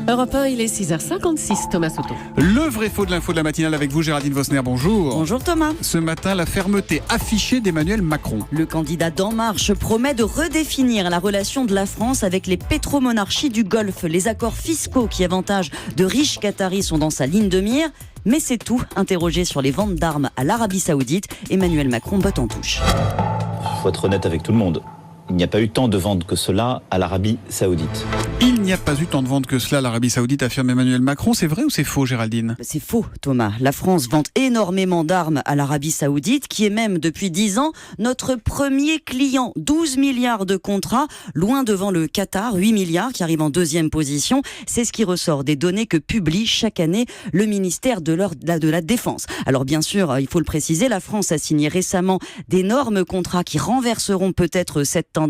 Europe 1, il est 6h56, Thomas Soto. Le vrai faux de l'info de la matinale avec vous, Géraldine Vosner, bonjour. Bonjour Thomas. Ce matin, la fermeté affichée d'Emmanuel Macron. Le candidat d'En Marche promet de redéfinir la relation de la France avec les pétromonarchies du Golfe. Les accords fiscaux qui avantagent de riches Qataris sont dans sa ligne de mire. Mais c'est tout. Interrogé sur les ventes d'armes à l'Arabie Saoudite, Emmanuel Macron botte en touche. Il faut être honnête avec tout le monde. Il n'y a pas eu tant de ventes que cela à l'Arabie Saoudite. Il n'y a pas eu tant de ventes que cela à l'Arabie Saoudite, affirme Emmanuel Macron. C'est vrai ou c'est faux, Géraldine ? C'est faux, Thomas. La France vend énormément d'armes à l'Arabie Saoudite, qui est même, depuis 10 ans, notre premier client. 12 milliards de contrats, loin devant le Qatar, 8 milliards, qui arrive en deuxième position. C'est ce qui ressort des données que publie chaque année le ministère de la Défense. Alors bien sûr, il faut le préciser, la France a signé récemment d'énormes contrats qui renverseront peut-être cette tendance.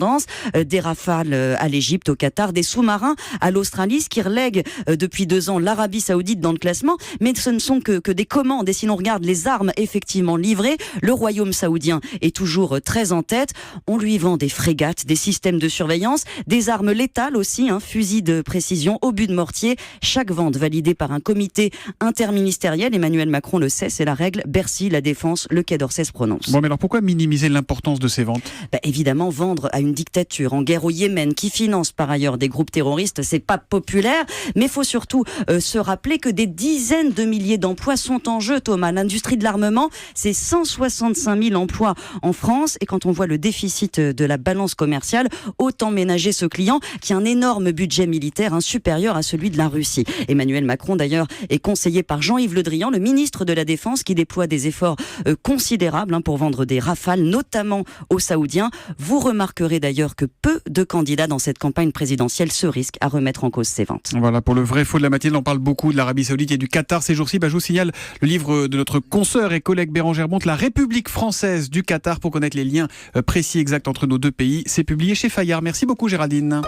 Des Rafales à l'Égypte, au Qatar, des sous-marins à l'Australie, ce qui relègue depuis 2 ans l'Arabie Saoudite dans le classement. Mais ce ne sont que des commandes. Et si l'on regarde les armes effectivement livrées, le royaume saoudien est toujours très en tête. On lui vend des frégates, des systèmes de surveillance, des armes létales aussi, fusils de précision, obus de mortier. Chaque vente validée par un comité interministériel. Emmanuel Macron le sait, c'est la règle. Bercy, la Défense, le Quai d'Orsay se prononce. Bon, mais alors pourquoi minimiser l'importance de ces ventes ? Évidemment, vendre à une dictature en guerre au Yémen, qui finance par ailleurs des groupes terroristes, c'est pas populaire. Mais il faut surtout se rappeler que des dizaines de milliers d'emplois sont en jeu, Thomas. L'industrie de l'armement, c'est 165 000 emplois en France. Et quand on voit le déficit de la balance commerciale, autant ménager ce client qui a un énorme budget militaire, supérieur à celui de la Russie. Emmanuel Macron, d'ailleurs, est conseillé par Jean-Yves Le Drian, le ministre de la Défense, qui déploie des efforts considérables pour vendre des Rafales, notamment aux Saoudiens. Vous remarquerez d'ailleurs que peu de candidats dans cette campagne présidentielle se risquent à remettre en cause ces ventes. Voilà, pour le vrai faux de la matinale, on parle beaucoup de l'Arabie Saoudite et du Qatar ces jours-ci. Je vous signale le livre de notre consoeur et collègue Bérangère Bonte, La République française du Qatar, pour connaître les liens précis exacts entre nos deux pays. C'est publié chez Fayard. Merci beaucoup, Géraldine.